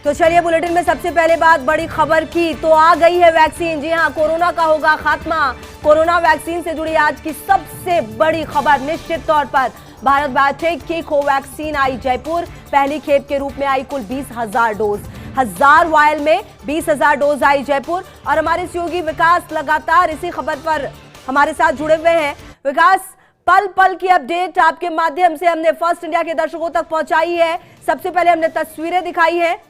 तो चलिए बुलेटिन में सबसे पहले बात बड़ी खबर की तो आ गई है वैक्सीन। जी हां, कोरोना का होगा खात्मा। कोरोना वैक्सीन से जुड़ी आज की सबसे बड़ी खबर निश्चित तौर पर भारत बायोटेक की कोवैक्सीन आई जयपुर। पहली खेप के रूप में आई कुल 20,000 डोज, 1000 वायल में 20,000 डोज आई जयपुर। और हमारे सहयोगी विकास लगातार इसी खबर पर हमारे साथ जुड़े हुए हैं। विकास, पल पल की अपडेट आपके माध्यम से हमने फर्स्ट इंडिया के दर्शकों तक पहुंचाई है। सबसे पहले हमने तस्वीरें दिखाई है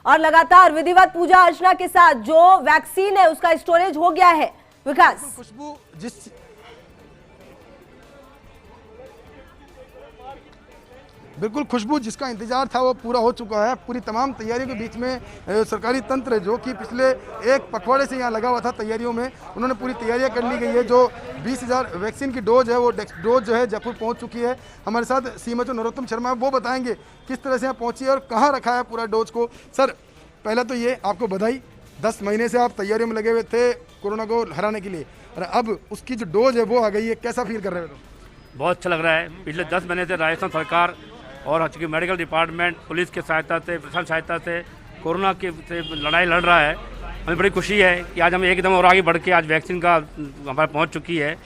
और लगातार विधिवत पूजा अर्चना के साथ जो वैक्सीन है उसका स्टोरेज हो गया है। विकास, खुशबू बिल्कुल खुशबू जिसका इंतजार था वो पूरा हो चुका है। पूरी तमाम तैयारियों के बीच में सरकारी तंत्र जो कि पिछले एक पखवाड़े से यहाँ लगा हुआ था तैयारियों में, उन्होंने पूरी तैयारियां कर ली गई है। जो 20,000 वैक्सीन की डोज है वो डोज जो है जयपुर पहुँच चुकी है। हमारे साथ सीएमएचओ नरोत्तम शर्मा वो बताएंगे किस तरह से यहाँ पहुँची है और कहाँ रखा है पूरा डोज को। सर, पहले तो ये आपको बधाई, 10 महीने से आप तैयारियों में लगे हुए थे कोरोना को हराने के लिए, और अब उसकी जो डोज है वो आ गई है। कैसा फील कर रहे हो? बहुत अच्छा लग रहा है। पिछले 10 महीने से राजस्थान सरकार और चूँकि मेडिकल डिपार्टमेंट पुलिस के सहायता से, प्रशासन सहायता से कोरोना के से लड़ाई लड़ रहा है। हमें बड़ी खुशी है कि आज हम एकदम और आगे बढ़ के आज वैक्सीन का हमारे पहुंच चुकी है।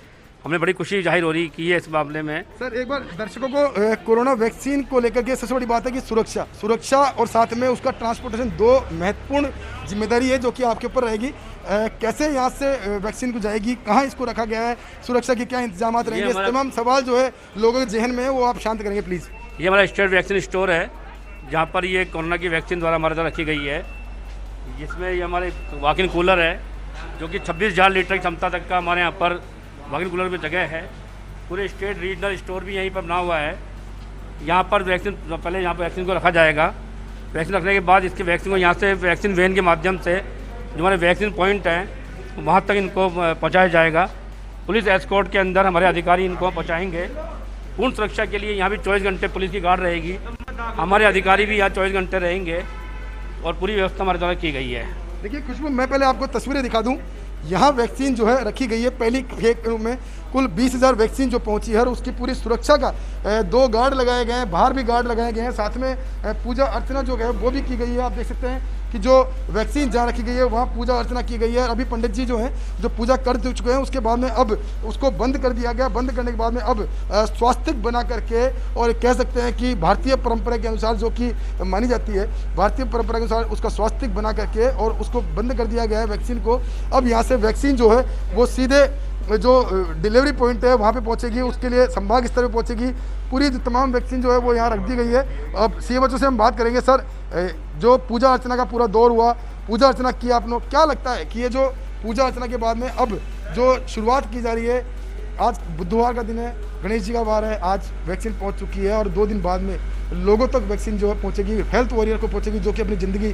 हमें बड़ी खुशी जाहिर हो रही की है इस मामले में। सर, एक बार दर्शकों को कोरोना वैक्सीन को लेकर के सबसे बड़ी बात है कि सुरक्षा और साथ में उसका ट्रांसपोर्टेशन, दो महत्वपूर्ण जिम्मेदारी है जो कि आपके ऊपर रहेगी। कैसे यहाँ से वैक्सीन को जाएगी, कहाँ इसको रखा गया है, सुरक्षा के क्या इंतजाम रहेंगे, तमाम सवाल जो है लोगों के जहन में है वो आप शांत करेंगे प्लीज़। ये हमारा स्टेट वैक्सीन स्टोर है जहाँ पर ये कोरोना की वैक्सीन द्वारा हमारे द्वारा रखी गई है। जिसमें ये हमारे वॉक इन कूलर है जो कि 26,000 लीटर की क्षमता तक का हमारे यहाँ पर वॉक इन कूलर में जगह है। पूरे स्टेट रीजनल स्टोर भी यहीं पर बना हुआ है। यहाँ पर वैक्सीन पहले यहाँ पर वैक्सीन को रखा जाएगा। वैक्सीन रखने के बाद इसके वैक्सीन को यहाँ से वैक्सीन वैन के माध्यम से जो हमारे वैक्सीन पॉइंट हैं वहाँ तक इनको पहुँचाया जाएगा। पुलिस एस्कॉर्ट के अंदर हमारे अधिकारी इनको पहुँचाएँगे। पूर्ण सुरक्षा के लिए यहाँ भी 24 घंटे पुलिस की गार्ड रहेगी। हमारे अधिकारी भी यहाँ 24 घंटे रहेंगे और पूरी व्यवस्था हमारे द्वारा की गई है। देखिए खुशबू, मैं पहले आपको तस्वीरें दिखा दूं। यहाँ वैक्सीन जो है रखी गई है पहली खेप में कुल 20,000 वैक्सीन जो पहुंची है और उसकी पूरी सुरक्षा का 2 गार्ड लगाए गए हैं, बाहर भी गार्ड लगाए गए हैं। साथ में पूजा अर्चना जो है वो भी की गई है। आप देख सकते हैं कि जो वैक्सीन जहाँ रखी गई है वहाँ पूजा अर्चना की गई है। अभी पंडित जी जो हैं जो पूजा कर चुके हैं, उसके बाद में अब उसको बंद कर दिया गया। बंद करने के बाद में अब स्वास्तिक बना करके, और कह सकते हैं कि भारतीय परंपरा के अनुसार जो कि मानी जाती है, भारतीय परंपरा के अनुसार उसका स्वास्तिक बना करके और उसको बंद कर दिया गया है वैक्सीन को। अब यहाँ से वैक्सीन जो है वो सीधे जो डिलीवरी पॉइंट है वहाँ पे पहुँचेगी, उसके लिए संभाग स्तर पे पहुँचेगी। पूरी जो तमाम वैक्सीन जो है वो यहाँ रख दी गई है। अब सीएमएचओ से हम बात करेंगे। सर, जो पूजा अर्चना का पूरा दौर हुआ, पूजा अर्चना की आपने, क्या लगता है कि ये जो पूजा अर्चना के बाद में अब जो शुरुआत की जा रही है, आज बुधवार का दिन है, गणेश जी का वार है, आज वैक्सीन पहुँच चुकी है और 2 दिन बाद में लोगों तक वैक्सीन जो है पहुँचेगी, हेल्थ वॉरियर को पहुँचेगी जो कि अपनी ज़िंदगी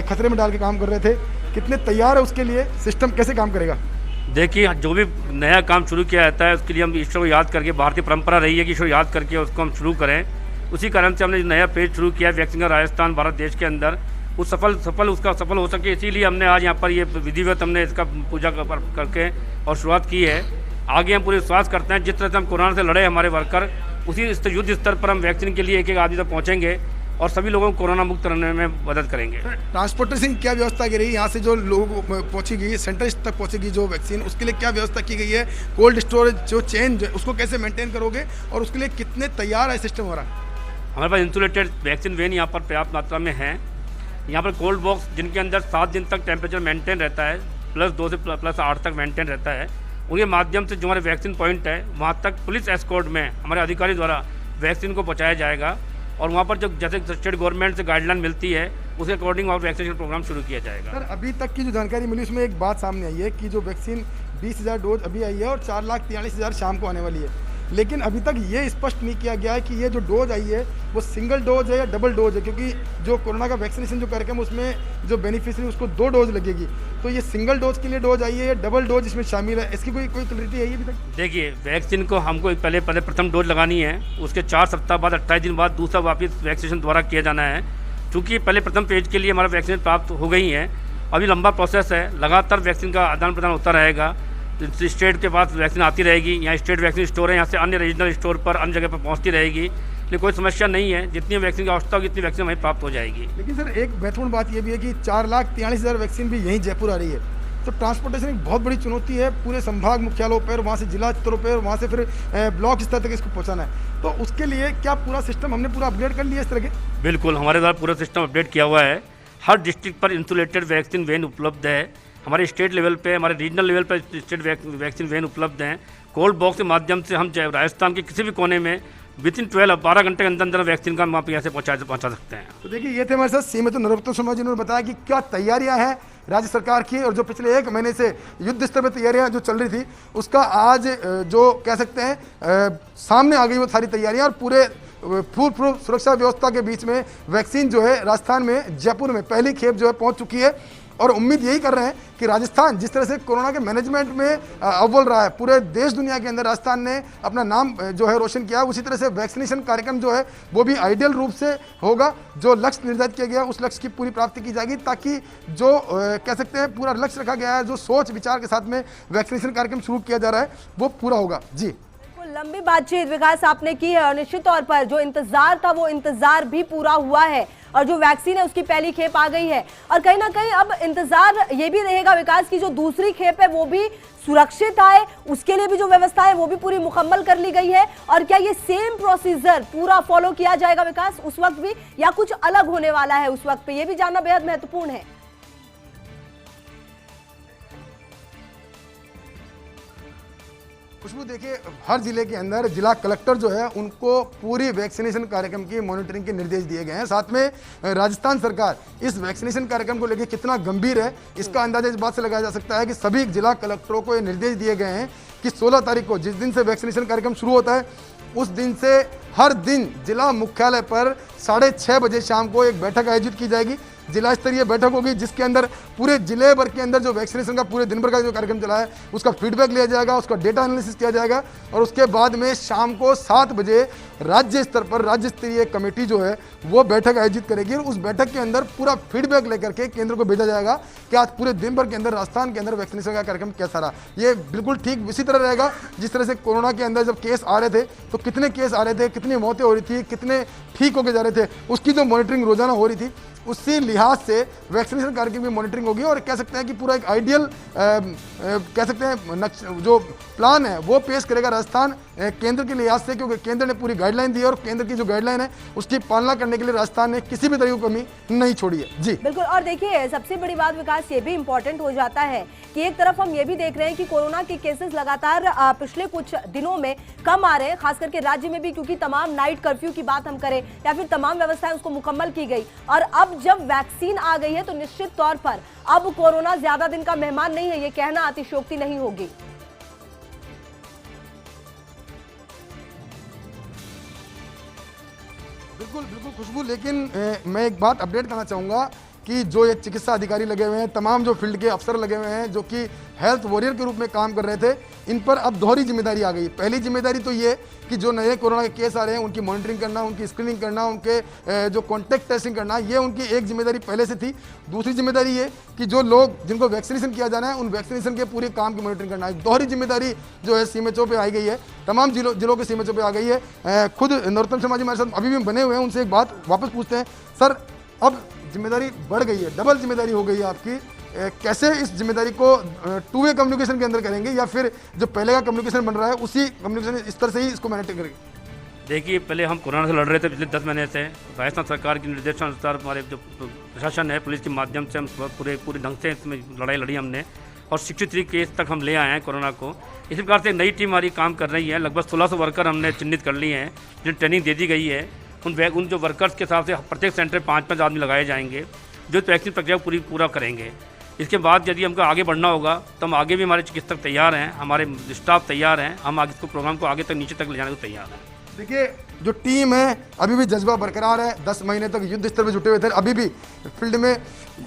खतरे में डाल के काम कर रहे थे। कितने तैयार है उसके लिए, सिस्टम कैसे काम करेगा? देखिए, जो भी नया काम शुरू किया जाता है उसके लिए हम ईश्वर को याद करके, भारतीय परंपरा रही है कि ईश्वर याद करके उसको हम शुरू करें। उसी कारण से हमने जो नया पेज शुरू किया वैक्सीन का राजस्थान भारत देश के अंदर, वो सफल हो सके, इसीलिए हमने आज यहाँ पर ये विधिवत हमने इसका पूजा करके और शुरुआत की है। आगे हम पूरे विश्वास करते हैं जिस तरह से हम कोरोना से लड़े हमारे वर्कर, उसी युद्ध स्तर पर हम वैक्सीन के लिए एक आदमी तक पहुँचेंगे और सभी लोगों को कोरोना मुक्त करने में मदद करेंगे। ट्रांसपोर्टेशन क्या व्यवस्था की रही, यहाँ से जो लोग पहुँची गई सेंटर तक पहुँचेगी जो वैक्सीन, उसके लिए क्या व्यवस्था की गई है? कोल्ड स्टोरेज जो चेन उसको कैसे मेंटेन करोगे और उसके लिए कितने तैयार है सिस्टम हो रहा है? हमारे पास इंसुलेटेड वैक्सीन वैन यहाँ पर पर्याप्त मात्रा में है। यहाँ पर कोल्ड बॉक्स जिनके अंदर 7 दिन तक टेम्परेचर मेंटेन रहता है, +2 से +8 तक मेंटेन रहता है, उनके माध्यम से जो हमारे वैक्सीन पॉइंट है वहाँ तक पुलिस एस्कॉर्ट में हमारे अधिकारी द्वारा वैक्सीन को पहुँचाया जाएगा। और वहाँ पर जो जैसे स्टेट गवर्नमेंट से गाइडलाइन मिलती है उसके अकॉर्डिंग और वैक्सीनेशन प्रोग्राम शुरू किया जाएगा। सर, अभी तक की जो जानकारी मिली उसमें एक बात सामने आई है कि जो वैक्सीन 20,000 डोज अभी आई है और 4,43,000 शाम को आने वाली है, लेकिन अभी तक ये स्पष्ट नहीं किया गया है कि ये जो डोज आई है वो सिंगल डोज है या डबल डोज है, क्योंकि जो कोरोना का वैक्सीनेशन जो कार्यक्रम उसमें जो बेनिफिशियरी उसको 2 डोज लगेगी। तो ये सिंगल डोज के लिए डोज आई है या डबल डोज इसमें शामिल है, इसकी कोई क्लैरिटी है अभी तक? देखिए, वैक्सीन को हमको पहले प्रथम डोज लगानी है, उसके 4 सप्ताह बाद 28 दिन बाद दूसरा वापस वैक्सीनेशन द्वारा किया जाना है। चूँकि पहले प्रथम पेज के लिए हमारा वैक्सीन प्राप्त हो गई है, अभी लंबा प्रोसेस है, लगातार वैक्सीन का आदान प्रदान होता रहेगा। स्टेट के पास वैक्सीन आती रहेगी, यहाँ स्टेट वैक्सीन स्टोर है, यहाँ से अन्य रीजनल स्टोर पर अन्य जगह पर पहुँचती रहेगी। लेकिन कोई समस्या नहीं है, जितनी वैक्सीन की आवश्यकता होगी उतनी वैक्सीन वहीं प्राप्त हो जाएगी। लेकिन सर एक महत्वपूर्ण बात ये भी है कि 4,43,000 वैक्सीन भी यहीं जयपुर आ रही है, तो ट्रांसपोर्टेशन एक बहुत बड़ी चुनौती है पूरे संभाग मुख्यालयों पर, वहाँ से जिला स्तरों पर, वहाँ से फिर ब्लॉक स्तर तक इसको पहुँचाना है। तो उसके लिए क्या पूरा सिस्टम हमने पूरा अपग्रेड कर लिया इस तरह के? बिल्कुल, हमारे द्वारा पूरा सिस्टम अपडेट किया हुआ है। हर डिस्ट्रिक्ट पर इंसुलेटेड वैक्सीन वैन उपलब्ध है। हमारे स्टेट लेवल पे, हमारे रीजनल लेवल पर स्टेट वैक्सीन वैन उपलब्ध हैं। कोल्ड बॉक्स के माध्यम से हम राजस्थान के किसी भी कोने में विदिन 12 घंटे के अंदर अंदर वैक्सीन का हम आप यहाँ से पहुँचा सकते हैं। तो देखिए ये थे हमारे साथ सीमित नरोत्तम शर्मा जी ने बताया कि क्या तैयारियां हैं राज्य सरकार की, और जो पिछले 1 महीने से युद्ध स्तर पर तैयारियां जो चल रही थी उसका आज जो कह सकते हैं सामने आ गई वो सारी तैयारियां, और पूरे फुल प्रूफ सुरक्षा व्यवस्था के बीच में वैक्सीन जो है राजस्थान में जयपुर में पहली खेप जो है पहुंच चुकी है। और उम्मीद यही कर रहे हैं कि राजस्थान जिस तरह से कोरोना के मैनेजमेंट में अव्वल रहा है, पूरे देश दुनिया के अंदर राजस्थान ने अपना नाम जो है रोशन किया, उसी तरह से वैक्सीनेशन कार्यक्रम जो है वो भी आइडियल रूप से होगा। जो लक्ष्य निर्धारित किया गया उस लक्ष्य की पूरी प्राप्ति की जाएगी, ताकि जो कह सकते हैं पूरा लक्ष्य रखा गया है, जो सोच विचार के साथ में वैक्सीनेशन कार्यक्रम शुरू किया जा रहा है वो पूरा होगा। जी लंबी बातचीत विकास आपने की है, और निश्चित तौर पर जो इंतजार था वो इंतजार भी पूरा हुआ है, और जो वैक्सीन है उसकी पहली खेप आ गई है, और कहीं ना कहीं अब इंतजार ये भी रहेगा विकास की जो दूसरी खेप है वो भी सुरक्षित आए, उसके लिए भी जो व्यवस्था है वो भी पूरी मुकम्मल कर ली गई है। और क्या ये सेम प्रोसीजर पूरा फॉलो किया जाएगा विकास उस वक्त भी, या कुछ अलग होने वाला है उस वक्त पे, ये भी जानना बेहद महत्वपूर्ण है। खुशबू देखिए, हर जिले के अंदर जिला कलेक्टर जो है उनको पूरी वैक्सीनेशन कार्यक्रम की मॉनिटरिंग के निर्देश दिए गए हैं। साथ में राजस्थान सरकार इस वैक्सीनेशन कार्यक्रम को लेकर कितना गंभीर है इसका अंदाजा इस बात से लगाया जा सकता है कि सभी जिला कलेक्टरों को ये निर्देश दिए गए हैं कि 16 तारीख को जिस दिन से वैक्सीनेशन कार्यक्रम शुरू होता है उस दिन से हर दिन जिला मुख्यालय पर 6:30 बजे शाम को एक बैठक आयोजित की जाएगी। जिला स्तरीय बैठक होगी जिसके अंदर पूरे जिले भर के अंदर जो वैक्सीनेशन का पूरे दिन भर का जो कार्यक्रम चला है उसका फीडबैक लिया जाएगा, उसका डेटा एनालिसिस किया जाएगा, और उसके बाद में शाम को 7 बजे राज्य स्तर पर राज्य स्तरीय कमेटी जो है वो बैठक आयोजित करेगी, और उस बैठक के अंदर पूरा फीडबैक लेकर के केंद्र को भेजा जाएगा कि आज पूरे दिन भर के अंदर राजस्थान के अंदर वैक्सीनेशन का कार्यक्रम कैसा रहा। ये बिल्कुल ठीक इसी तरह रहेगा जिस तरह से कोरोना के अंदर जब केस आ रहे थे तो कितने केस आ रहे थे, कितनी मौतें हो रही थी, कितने ठीक होके जा रहे थे, उसकी जो मॉनिटरिंग रोजाना हो रही थी उसी लिहाज से वैक्सीनेशन कार्यक्रम की मॉनिटरिंग होगी। और कह सकते हैं कि पूरा एक आइडियल कह सकते हैं जो प्लान है वो पेश करेगा राजस्थान केंद्र के लिहाज से, क्योंकि केंद्र ने पूरी गाइडलाइन दी है और केंद्र की जो गाइडलाइन है उसकी पालना करने के लिए राजस्थान ने किसी भी तरह की कमी नहीं छोड़ी है। जी बिल्कुल, और देखिए सबसे बड़ी बात विकास ये भी इम्पोर्टेंट हो जाता है कि एक तरफ हम ये भी देख रहे हैं कि कोरोना के केसेस लगातार पिछले कुछ दिनों में कम आ रहे हैं, खास करके राज्य में भी, क्योंकि तमाम नाइट कर्फ्यू की बात हम करें या फिर तमाम व्यवस्थाएं उसको मुकम्मल की गई, और अब जब वैक्सीन आ गई है तो निश्चित तौर पर अब कोरोना ज्यादा दिन का मेहमान नहीं है, ये कहना अतिशयोक्ति नहीं होगी। बिल्कुल बिल्कुल खुशबू, लेकिन मैं एक बात अपडेट करना चाहूँगा कि जो ये चिकित्सा अधिकारी लगे हुए हैं, तमाम जो फील्ड के अफसर लगे हुए हैं जो कि हेल्थ वॉरियर के रूप में काम कर रहे थे, इन पर अब दोहरी जिम्मेदारी आ गई। पहली जिम्मेदारी तो ये कि जो नए कोरोना के केस आ रहे हैं उनकी मॉनिटरिंग करना, उनकी स्क्रीनिंग करना, उनके जो कॉन्टैक्ट ट्रेसिंग करना, ये उनकी एक जिम्मेदारी पहले से थी। दूसरी जिम्मेदारी ये कि जो लोग जिनको वैक्सीनेशन किया जाना है उन वैक्सीनेशन के पूरे काम की मॉनिटरिंग करना है। दोहरी जिम्मेदारी जो है सीएमएचओ पे आई गई है, तमाम जिलों के सीएमएचओ पे आ गई है। खुद नरोत्तम शर्मा जी हमारे साथ अभी भी बने हुए हैं, उनसे एक बात वापस पूछते हैं। सर, अब जिम्मेदारी बढ़ गई है, डबल जिम्मेदारी हो गई है आपकी, कैसे इस जिम्मेदारी को टू वे कम्युनिकेशन के अंदर करेंगे, या फिर जो पहले का कम्युनिकेशन बन रहा है उसी कम्युनिकेशन स्तर से ही इसको मैनेज करेंगे? देखिए, पहले हम कोरोना से लड़ रहे थे पिछले 10 महीने से। राजस्थान सरकार के निर्देशानुसार हमारे जो प्रशासन है, पुलिस के माध्यम से हम पूरे ढंग से इसमें लड़ाई लड़ी हमने, और 63 केस तक हम ले आए हैं कोरोना को। इसी प्रकार से नई टीम हमारी काम कर रही है। लगभग 1600 वर्कर हमने चिन्हित कर लिए हैं जिन्हें ट्रेनिंग दे दी गई है। उन जो वर्कर्स के हिसाब से प्रत्येक सेंटर 5-5 आदमी लगाए जाएंगे जो वैक्सीन प्रक्रिया को पूरा करेंगे। इसके बाद यदि हमको आगे बढ़ना होगा तो हम आगे भी, हमारे चिकित्सक तैयार हैं, हमारे स्टाफ तैयार हैं, हम आगे इसको प्रोग्राम को आगे तक नीचे तक ले जाने को तैयार हैं। देखिए, जो टीम है अभी भी जज्बा बरकरार है। 10 महीने तक युद्ध स्तर पर जुटे हुए थे, अभी भी फील्ड में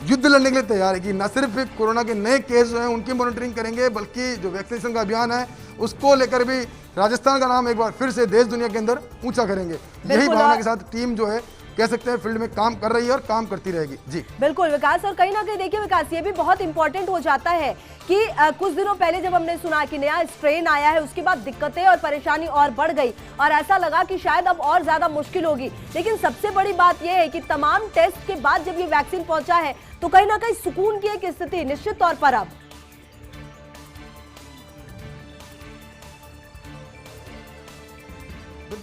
युद्ध लड़ने के लिए तैयार है कि न सिर्फ कोरोना के नए केस जो हैं उनकी मॉनिटरिंग करेंगे, बल्कि जो वैक्सीनेशन का अभियान है उसको लेकर भी राजस्थान का नाम एक बार फिर से देश दुनिया के अंदर ऊंचा करेंगे। यही भावना के साथ टीम जो है कह सकते हैं फील्ड में काम कर रही है और काम करती रहेगी। जी बिल्कुल विकास, और कहीं ना कहीं देखिए विकास, ये भी बहुत इंपॉर्टेंट हो जाता है कि कुछ दिनों पहले जब हमने सुना कि नया स्ट्रेन आया है, उसके बाद दिक्कतें और परेशानी और बढ़ गई और ऐसा लगा कि शायद अब और ज्यादा मुश्किल होगी। लेकिन सबसे बड़ी बात यह है कि तमाम टेस्ट के बाद जब ये वैक्सीन पहुंचा है तो कहीं ना कहीं सुकून की एक स्थिति निश्चित तौर पर अब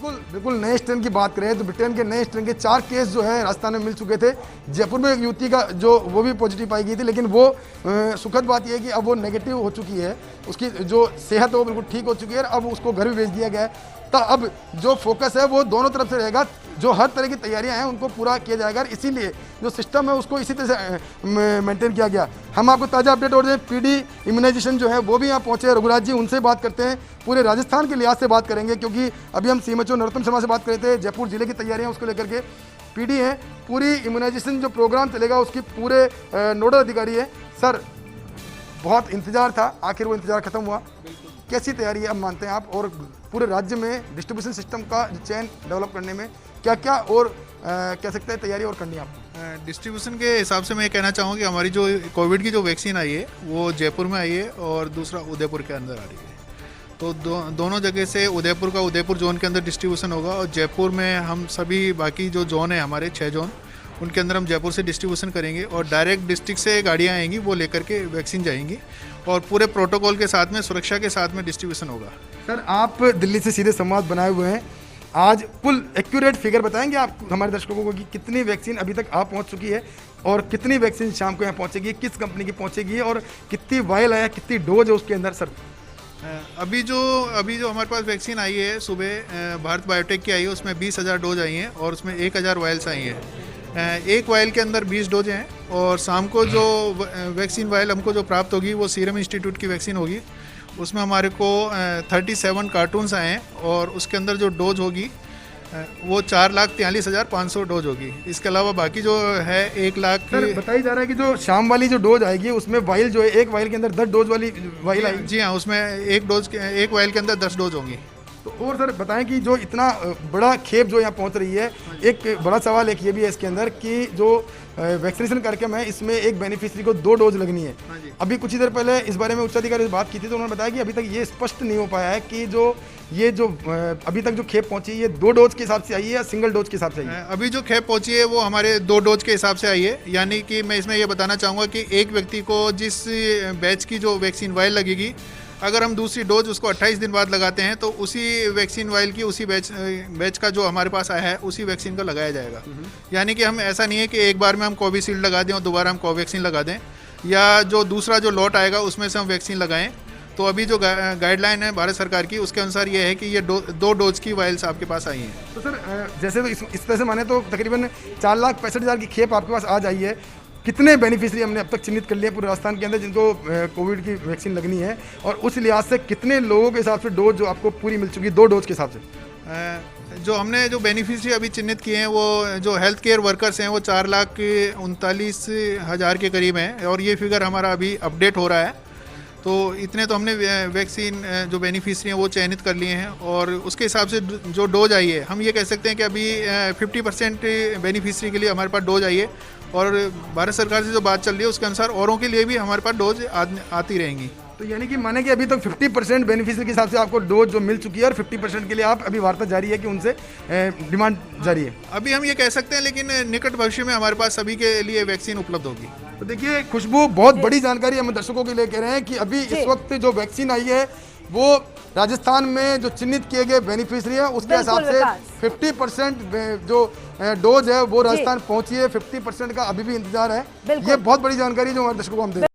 बिल्कुल नए स्ट्रेन की बात करें तो ब्रिटेन के नए स्ट्रेन के 4 केस जो है राजस्थान में मिल चुके थे। जयपुर में एक युवती का जो वो भी पॉजिटिव पाई गई थी, लेकिन वो सुखद बात यह है कि अब वो नेगेटिव हो चुकी है, उसकी जो सेहत है वो बिल्कुल ठीक हो चुकी है, अब उसको घर भी भेज दिया गया है। तो अब जो फोकस है वो दोनों तरफ से रहेगा, जो हर तरह की तैयारियां हैं उनको पूरा किया जाएगा, इसीलिए जो सिस्टम है उसको इसी तरह से मेंटेन किया गया। हम आपको ताज़ा अपडेट और पीडी इम्यूनाइजेशन जो है वो भी यहाँ पहुँचे। रघुराज जी, उनसे बात करते हैं, पूरे राजस्थान के लिहाज से बात करेंगे, क्योंकि अभी हम सीएमएचओ नरोत्तम शर्मा से बात कर रहे थे, जयपुर जिले की तैयारियां उसको लेकर के। पीडी है, पूरी इम्यूनाइजेशन जो प्रोग्राम चलेगा उसकी पूरे नोडल अधिकारी है। सर, बहुत इंतजार था, आखिर वो इंतजार खत्म हुआ, कैसी तैयारी है अब मानते हैं आप, और पूरे राज्य में डिस्ट्रीब्यूशन सिस्टम का चेन डेवलप करने में क्या क्या और कह सकते हैं तैयारी और करनी है आपको? डिस्ट्रीब्यूशन के हिसाब से मैं कहना चाहूँगा कि हमारी जो कोविड की जो वैक्सीन आई है वो जयपुर में आई है और दूसरा उदयपुर के अंदर आ रही है। तो दोनों जगह से उदयपुर का उदयपुर जोन के अंदर डिस्ट्रीब्यूशन होगा और जयपुर में हम सभी बाकी जो जोन है हमारे 6 जोन, उनके अंदर हम जयपुर से डिस्ट्रीब्यूशन करेंगे और डायरेक्ट डिस्ट्रिक्ट से गाड़ियाँ आएंगी, वो लेकर के वैक्सीन जाएंगी और पूरे प्रोटोकॉल के साथ में, सुरक्षा के साथ में डिस्ट्रीब्यूशन होगा। सर, आप दिल्ली से सीधे संवाद बनाए हुए हैं, आज कुल एक्यूरेट फिगर बताएंगे आप हमारे दर्शकों को कि कितनी वैक्सीन अभी तक आप पहुंच चुकी है और कितनी वैक्सीन शाम को यहाँ पहुंचेगी, किस कंपनी की पहुंचेगी और कितनी वायल आया, कितनी डोज है उसके अंदर? सर, अभी जो हमारे पास वैक्सीन आई है सुबह भारत बायोटेक की आई है, उसमें 20,000 डोज आई हैं और उसमें 1,000 वायल्स आई हैं। एक वायल के अंदर 20 डोज हैं और शाम को जो वैक्सीन वायल हमको जो प्राप्त होगी वो सीरम इंस्टीट्यूट की वैक्सीन होगी। उसमें हमारे को 37 कार्टून्स आए हैं और उसके अंदर जो डोज होगी वो 4,43,500 डोज होगी। इसके अलावा बाकी जो है 1 लाख। सर, बताया जा रहा है कि जो शाम वाली जो डोज आएगी उसमें वाइल जो है, एक वाइल के अंदर 10 डोज वाली वाइल आएगी। जी हाँ, उसमें एक वाइल के अंदर 10 डोज होंगी। तो और सर बताएं कि जो इतना बड़ा खेप जो यहाँ पहुँच रही है, एक बड़ा सवाल एक ये भी है इसके अंदर कि जो वैक्सीनेशन कार्यक्रम है इसमें एक बेनिफिशियरी को 2 डोज लगनी है। अभी कुछ ही देर पहले इस बारे में उच्चाधिकारी से बात की थी तो उन्होंने बताया कि अभी तक ये स्पष्ट नहीं हो पाया है कि जो अभी तक जो खेप पहुंची है ये 2 डोज के हिसाब से आई है या सिंगल डोज के हिसाब से आई है? अभी जो खेप पहुंची है वो हमारे 2 डोज के हिसाब से आई है। यानी कि मैं इसमें ये बताना चाहूँगा कि एक व्यक्ति को जिस बैच की जो वैक्सीन वायल लगेगी, अगर हम दूसरी डोज उसको 28 दिन बाद लगाते हैं तो उसी वैक्सीन वायल की उसी बैच का जो हमारे पास आया है उसी वैक्सीन का लगाया जाएगा। यानी कि हम ऐसा नहीं है कि एक बार में हम कोविशील्ड लगा दें और दोबारा हम कोवैक्सीन लगा दें, या जो दूसरा जो लॉट आएगा उसमें से हम वैक्सीन लगाएं। तो अभी जो गाइडलाइन है भारत सरकार की उसके अनुसार ये है कि ये 2 डोज की वायल्स आपके पास आई हैं। तो सर, जैसे तो इस तरह से माने तो तकरीबन 4,65,000 की खेप आपके पास आज आई है। कितने बेनिफिशियरी हमने अब तक चिन्हित कर लिए पूरे राजस्थान के अंदर जिनको कोविड की वैक्सीन लगनी है, और उस लिहाज से कितने लोगों के हिसाब से डोज जो आपको पूरी मिल चुकी है 2 डोज के हिसाब से? जो हमने जो बेनिफिशियरी अभी चिन्हित किए हैं वो जो हेल्थ केयर वर्कर्स हैं वो 4,39,000 के करीब हैं और ये फिगर हमारा अभी अपडेट हो रहा है। तो इतने तो हमने वैक्सीन जो बेनिफिशियरी हैं वो चयनित कर लिए हैं और उसके हिसाब से जो डोज आई है हम ये कह सकते हैं कि अभी 50% बेनिफिशियरी के लिए हमारे पास डोज आई है और भारत सरकार से जो बात चल रही है उसके अनुसार औरों के लिए भी हमारे पास डोज आती रहेंगी। तो यानी कि माने कि अभी तक 50% बेनिफिशियरी के हिसाब से आपको डोज जो मिल चुकी है और 50% के लिए आप अभी वार्ता जारी है कि उनसे डिमांड जारी है। अभी हम ये कह सकते हैं, लेकिन निकट भविष्य में हमारे पास सभी के लिए वैक्सीन उपलब्ध होगी। तो देखिए खुशबू, बहुत बड़ी जानकारी हम दर्शकों के लिए कह रहे हैं कि अभी इस वक्त जो वैक्सीन आई है वो राजस्थान में जो चिन्हित किए गए बेनिफिशियरी है उसके हिसाब से 50% जो डोज है वो राजस्थान पहुंची है, 50% का अभी भी इंतजार है। ये बहुत बड़ी जानकारी जो हमारे दर्शकों को हम दे